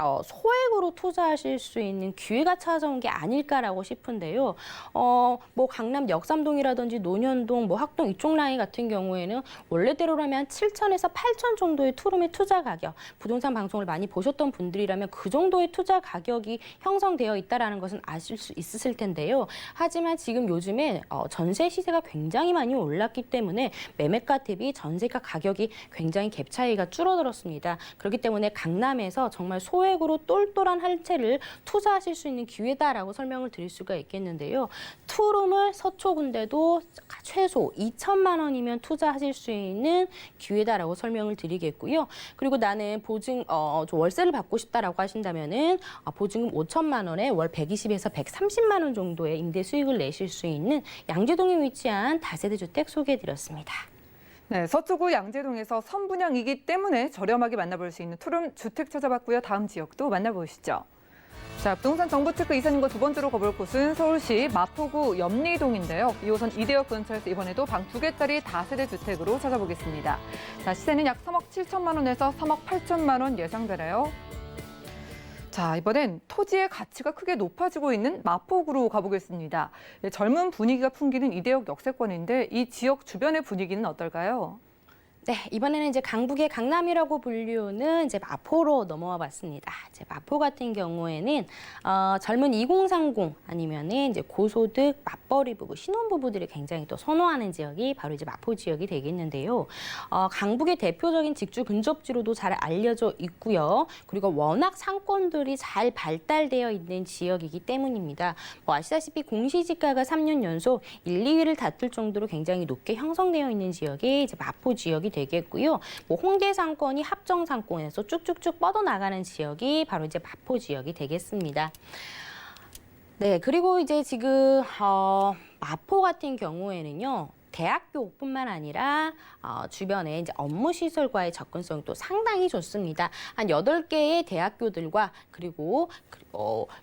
소액으로 투자하실 수 있는 기회가 찾아온 게 아닐까라고 싶은데요. 뭐 강남 역삼동이라든지 논현동, 뭐 학동 이쪽 라인 같은 경우에는 원래대로라면 7천에서 8천 정도의 투룸의 투자 가격, 부동산 방송을 많이 보셨던 분들이라면 그 정도의 투자 가격이 형성되어 있다라는 것은 아실 수 있으실 텐데요. 하지만 지금 요즘에 전세 시세가 굉장히 많이 올랐기 때문에 매매가 대비 대비 전세가 가격이 굉장히 갭 차이가 줄어들었습니다. 그렇기 때문에 강남에서 정말 소액으로 똘똘한 한 채를 투자하실 수 있는 기회다라고 설명을 드릴 수가 있겠는데요. 투룸을 서초군데도 최소 2천만 원이면 투자하실 수 있는 기회다라고 설명을 드리겠고요. 그리고 나는 좀 월세를 받고 싶다라고 하신다면은 보증금 5천만 원에 월 120에서 130만 원 정도의 임대 수익을 내실 수 있는 양재동에 위치한 다세대 주택 소개해드렸습니다. 네, 서초구 양재동에서 선분양이기 때문에 저렴하게 만나볼 수 있는 투룸 주택 찾아봤고요. 다음 지역도 만나보시죠. 자, 부동산 정보 체크 이사님과 두 번째로 가볼 곳은 서울시 마포구 염리동인데요. 2호선 이대역 근처에서 이번에도 방 2개짜리 다세대 주택으로 찾아보겠습니다. 자, 시세는 약 3억 7천만 원에서 3억 8천만 원 예상되네요. 자, 이번엔 토지의 가치가 크게 높아지고 있는 마포구로 가보겠습니다. 젊은 분위기가 풍기는 이대역 역세권인데 이 지역 주변의 분위기는 어떨까요? 네, 이번에는 이제 강북의 강남이라고 불리우는 이제 마포로 넘어와 봤습니다. 이제 마포 같은 경우에는 젊은 2030 아니면은 이제 고소득 맞벌이 부부, 신혼부부들이 굉장히 또 선호하는 지역이 바로 이제 마포 지역이 되겠는데요. 강북의 대표적인 직주 근접지로도 잘 알려져 있고요. 그리고 워낙 상권들이 잘 발달되어 있는 지역이기 때문입니다. 뭐 아시다시피 공시지가가 3년 연속 1, 2위를 다툴 정도로 굉장히 높게 형성되어 있는 지역이 이제 마포 지역이 되겠고요. 뭐 홍대 상권이 합정 상권에서 쭉쭉쭉 뻗어나가는 지역이 바로 이제 마포 지역이 되겠습니다. 네, 그리고 이제 지금 마포 같은 경우에는요. 대학교뿐만 아니라 주변에 이제 업무 시설과의 접근성도 상당히 좋습니다. 한 8개의 대학교들과 그리고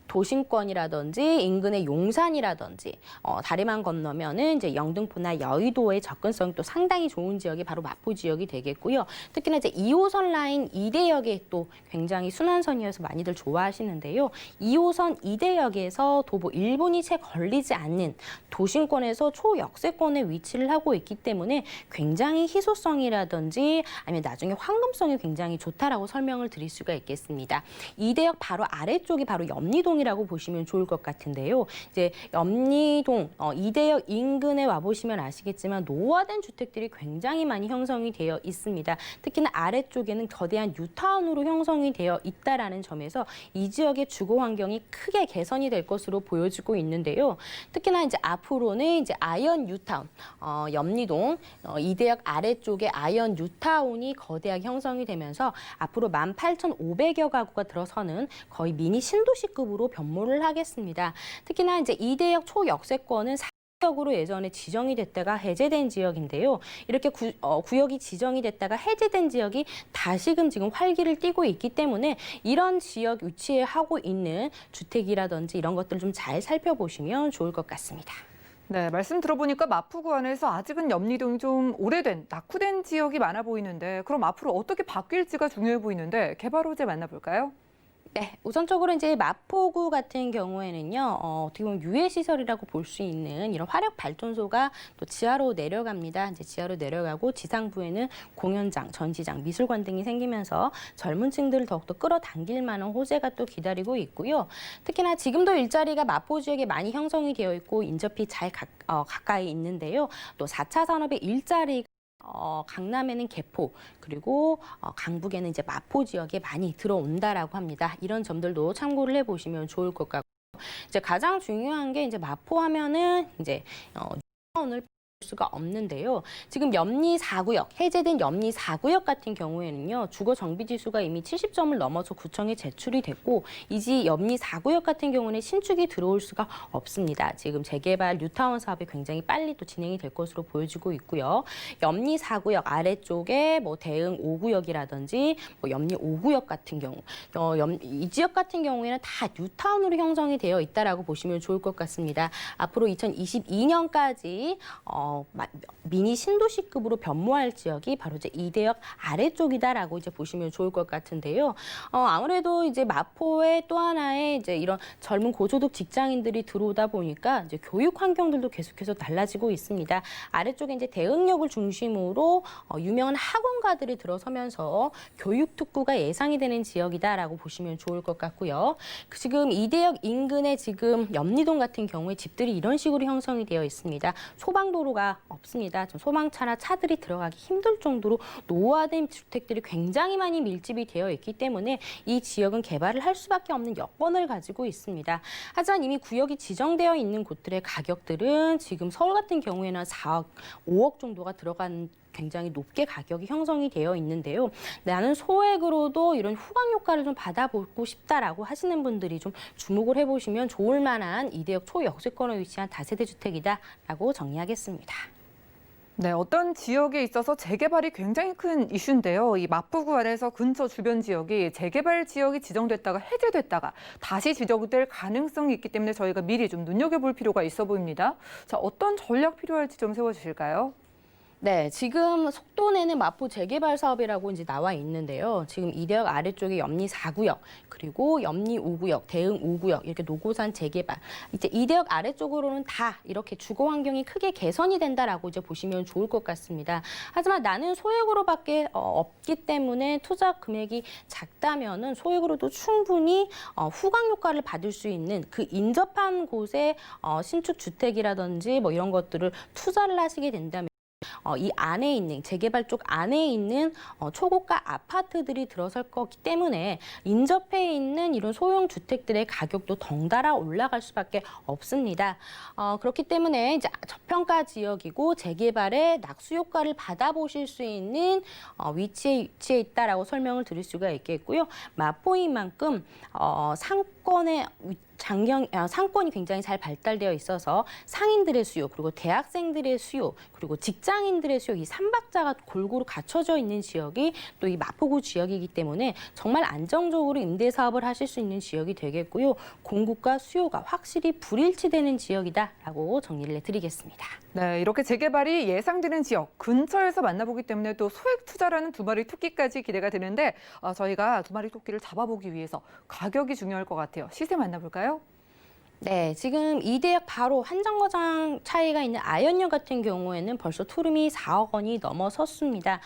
도심권이라든지 인근의 용산이라든지 다리만 건너면은 이제 영등포나 여의도의 접근성도 상당히 좋은 지역이 바로 마포 지역이 되겠고요. 특히나 이제 2호선 라인 이대역이 또 굉장히 순환선이어서 많이들 좋아하시는데요. 2호선 이대역에서 도보 1분이 채 걸리지 않는 도심권에서 초역세권에 위치를 하고 있기 때문에 굉장히 희소성이라든지 아니면 나중에 환금성이 굉장히 좋다라고 설명을 드릴 수가 있겠습니다. 이대역 바로 아래쪽이 바로 염리동이라고 보시면 좋을 것 같은데요. 이제 염리동 이대역 인근에 와 보시면 아시겠지만 노후화된 주택들이 굉장히 많이 형성이 되어 있습니다. 특히나 아래쪽에는 거대한 뉴타운으로 형성이 되어 있다라는 점에서 이 지역의 주거 환경이 크게 개선이 될 것으로 보여지고 있는데요. 특히나 이제 앞으로는 이제 아이언 뉴타운 염리동 이대역 아래쪽에 아이언 뉴타운이 거대하게 형성이 되면서 앞으로 18,500여 가구가 들어서는 거의 미니 신도시급으로 변모를 하겠습니다. 특히나 이제 이대역 초역세권은 구역으로 예전에 지정이 됐다가 해제된 지역인데요. 이렇게 구역이 지정이 됐다가 해제된 지역이 다시금 지금 활기를 띠고 있기 때문에 이런 지역 위치에 하고 있는 주택이라든지 이런 것들 좀 잘 살펴보시면 좋을 것 같습니다. 네, 말씀 들어보니까 마포구 안에서 아직은 염리동이 좀 오래된, 낙후된 지역이 많아 보이는데 그럼 앞으로 어떻게 바뀔지가 중요해 보이는데 개발 호재 만나볼까요? 네, 우선적으로 이제 마포구 같은 경우에는요, 어떻게 보면 유해 시설이라고 볼 수 있는 이런 화력 발전소가 또 지하로 내려갑니다. 이제 지하로 내려가고 지상부에는 공연장, 전시장, 미술관 등이 생기면서 젊은 층들을 더욱더 끌어당길 만한 호재가 또 기다리고 있고요. 특히나 지금도 일자리가 마포 지역에 많이 형성이 되어 있고 인접히 잘 가까이 있는데요. 또 4차 산업의 일자리가 강남에는 개포 그리고 강북에는 이제 마포 지역에 많이 들어온다라고 합니다. 이런 점들도 참고를 해보시면 좋을 것 같고 이제 가장 중요한 게 이제 마포 하면은 이제 오늘 수가 없는데요. 지금 염리 4구역, 해제된 염리 4구역 같은 경우에는요. 주거 정비 지수가 이미 70점을 넘어서 구청에 제출이 됐고 이지 염리 4구역 같은 경우는 신축이 들어올 수가 없습니다. 지금 재개발 뉴타운 사업이 굉장히 빨리 또 진행이 될 것으로 보여지고 있고요. 염리 4구역 아래쪽에 뭐 대흥 5구역이라든지 뭐 염리 5구역 같은 경우 이 지역 같은 경우에는 다 뉴타운으로 형성이 되어 있다라고 보시면 좋을 것 같습니다. 앞으로 2022년까지 미니 신도시급으로 변모할 지역이 바로 이제 이대역 아래쪽이다라고 이제 보시면 좋을 것 같은데요. 아무래도 이제 마포에 또 하나의 이제 이런 젊은 고소득 직장인들이 들어오다 보니까 이제 교육 환경들도 계속해서 달라지고 있습니다. 아래쪽에 이제 대흥역을 중심으로 유명한 학원가들이 들어서면서 교육 특구가 예상이 되는 지역이다라고 보시면 좋을 것 같고요. 지금 이대역 인근에 지금 염리동 같은 경우에 집들이 이런 식으로 형성이 되어 있습니다. 소방도로가 수요가 없습니다. 좀 소방차나 차들이 들어가기 힘들 정도로 노후화된 주택들이 굉장히 많이 밀집이 되어 있기 때문에 이 지역은 개발을 할 수밖에 없는 여건을 가지고 있습니다. 하지만 이미 구역이 지정되어 있는 곳들의 가격들은 지금 서울 같은 경우에는 4억, 5억 정도가 들어간 굉장히 높게 가격이 형성이 되어 있는데요. 나는 소액으로도 이런 후광 효과를 좀 받아보고 싶다라고 하시는 분들이 좀 주목을 해보시면 좋을 만한 이대역 초역세권에 위치한 다세대 주택이다라고 정리하겠습니다. 네, 어떤 지역에 있어서 재개발이 굉장히 큰 이슈인데요. 이 마포구 안에서 근처 주변 지역이 재개발 지역이 지정됐다가 해제됐다가 다시 지정될 가능성이 있기 때문에 저희가 미리 좀 눈여겨볼 필요가 있어 보입니다. 자, 어떤 전략 필요할지 좀 세워주실까요? 네, 지금 속도내는 마포 재개발 사업이라고 이제 나와 있는데요. 지금 이대역 아래쪽에 염리 4구역, 그리고 염리 5구역, 대흥 5구역, 이렇게 노고산 재개발. 이제 이대역 아래쪽으로는 다 이렇게 주거 환경이 크게 개선이 된다라고 이제 보시면 좋을 것 같습니다. 하지만 나는 소액으로밖에 없기 때문에 투자 금액이 작다면은 소액으로도 충분히 후광 효과를 받을 수 있는 그 인접한 곳에 신축 주택이라든지 뭐 이런 것들을 투자를 하시게 된다면 이 안에 있는 재개발 쪽 안에 있는 초고가 아파트들이 들어설 거기 때문에 인접해 있는 이런 소형 주택들의 가격도 덩달아 올라갈 수밖에 없습니다. 그렇기 때문에 이제 저평가 지역이고 재개발의 낙수 효과를 받아보실 수 있는 위치에 있다라고 설명을 드릴 수가 있겠고요. 마포인 만큼 상권의 상권이 굉장히 잘 발달되어 있어서 상인들의 수요, 그리고 대학생들의 수요, 그리고 직장인들의 수요, 이 삼박자가 골고루 갖춰져 있는 지역이 또 이 마포구 지역이기 때문에 정말 안정적으로 임대 사업을 하실 수 있는 지역이 되겠고요. 공급과 수요가 확실히 불일치되는 지역이다라고 정리를 해드리겠습니다. 네, 이렇게 재개발이 예상되는 지역 근처에서 만나보기 때문에 또 소액 투자라는 두 마리 토끼까지 기대가 되는데 저희가 두 마리 토끼를 잡아보기 위해서 가격이 중요할 것 같아요. 시세 만나볼까요? 네, 지금 이대역 바로 한 정거장 차이가 있는 아현역 같은 경우에는 벌써 투룸이 4억 원이 넘어섰습니다.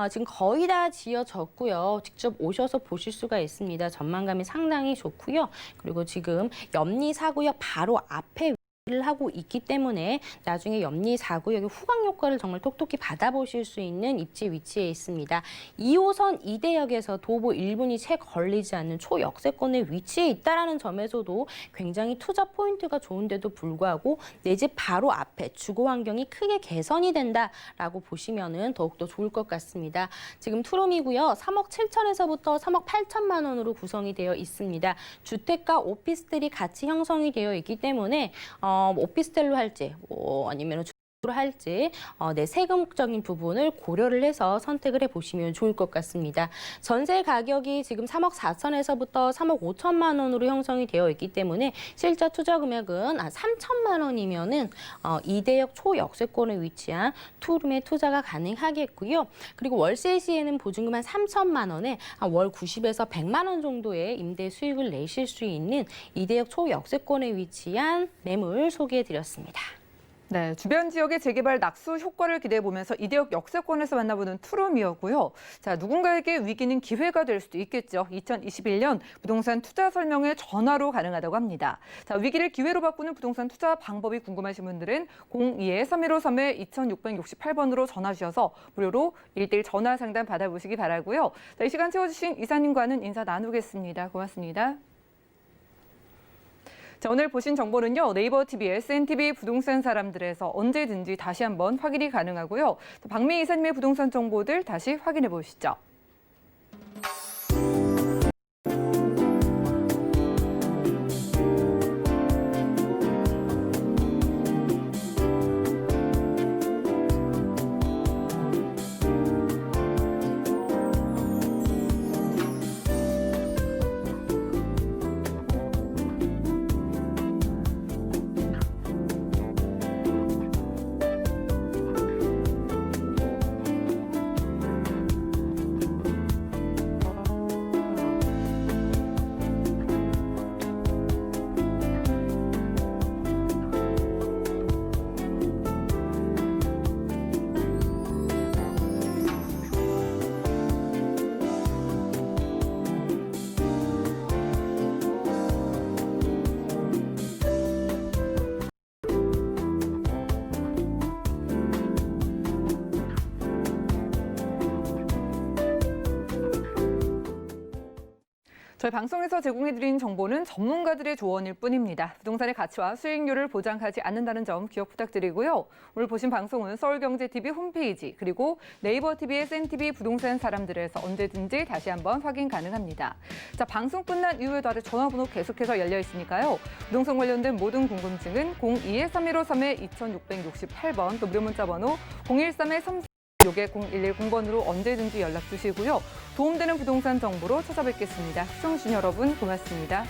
지금 거의 다 지어졌고요. 직접 오셔서 보실 수가 있습니다. 전망감이 상당히 좋고요. 그리고 지금 염리 4구역 바로 앞에 를 하고 있기 때문에 나중에 염리 4구역의 후광 효과를 정말 톡톡히 받아보실 수 있는 입지 위치에 있습니다. 2호선 이대역에서 도보 1분이 채 걸리지 않는 초역세권의 위치에 있다는 점에서도 굉장히 투자 포인트가 좋은데도 불구하고 내 집 바로 앞에 주거 환경이 크게 개선이 된다라고 보시면 더욱더 좋을 것 같습니다. 지금 투룸이고요. 3억 7천에서부터 3억 8천만 원으로 구성이 되어 있습니다. 주택과 오피스텔이 같이 형성이 되어 있기 때문에 오피스텔로 할지 아니면 주택으로 할지 내 세금적인 부분을 고려를 해서 선택을 해보시면 좋을 것 같습니다. 전세 가격이 지금 3억 4천에서부터 3억 5천만 원으로 형성이 되어 있기 때문에 실제 투자 금액은 3천만 원이면은 이대역 초역세권에 위치한 투룸에 투자가 가능하겠고요. 그리고 월세 시에는 보증금 한 3천만 원에 월 90에서 100만 원 정도의 임대 수익을 내실 수 있는 이대역 초역세권에 위치한 매물 소개해드렸습니다. 네, 주변 지역의 재개발 낙수 효과를 기대해보면서 이대역 역세권에서 만나보는 투룸이었고요. 자, 누군가에게 위기는 기회가 될 수도 있겠죠. 2021년 부동산 투자 설명회 전화로 가능하다고 합니다. 자, 위기를 기회로 바꾸는 부동산 투자 방법이 궁금하신 분들은 02-3153-2668번으로 전화 주셔서 무료로 1:1 전화 상담 받아보시기 바라고요. 자, 이 시간 채워주신 이사님과는 인사 나누겠습니다. 고맙습니다. 자, 오늘 보신 정보는요. 네이버 TV, SNTV 부동산 사람들에서 언제든지 다시 한번 확인이 가능하고요. 박미 이사님의 부동산 정보들 다시 확인해 보시죠. 저희 방송에서 제공해드린 정보는 전문가들의 조언일 뿐입니다. 부동산의 가치와 수익률을 보장하지 않는다는 점 기억 부탁드리고요. 오늘 보신 방송은 서울경제TV 홈페이지 그리고 네이버TV의 센TV 부동산 사람들에서 언제든지 다시 한번 확인 가능합니다. 자, 방송 끝난 이후에도 아래 전화번호 계속해서 열려 있으니까요. 부동산 관련된 모든 궁금증은 02-315-2668번 또 무료 문자 번호 013-3 요게 0110번으로 언제든지 연락 주시고요. 도움되는 부동산 정보로 찾아뵙겠습니다. 시청해주신 여러분 고맙습니다.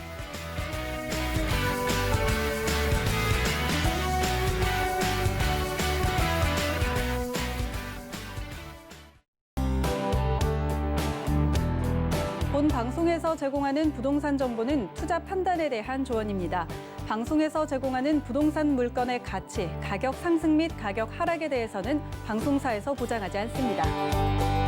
본 방송에서 제공하는 부동산 정보는 투자 판단에 대한 조언입니다. 방송에서 제공하는 부동산 물건의 가치, 가격 상승 및 가격 하락에 대해서는 방송사에서 보장하지 않습니다.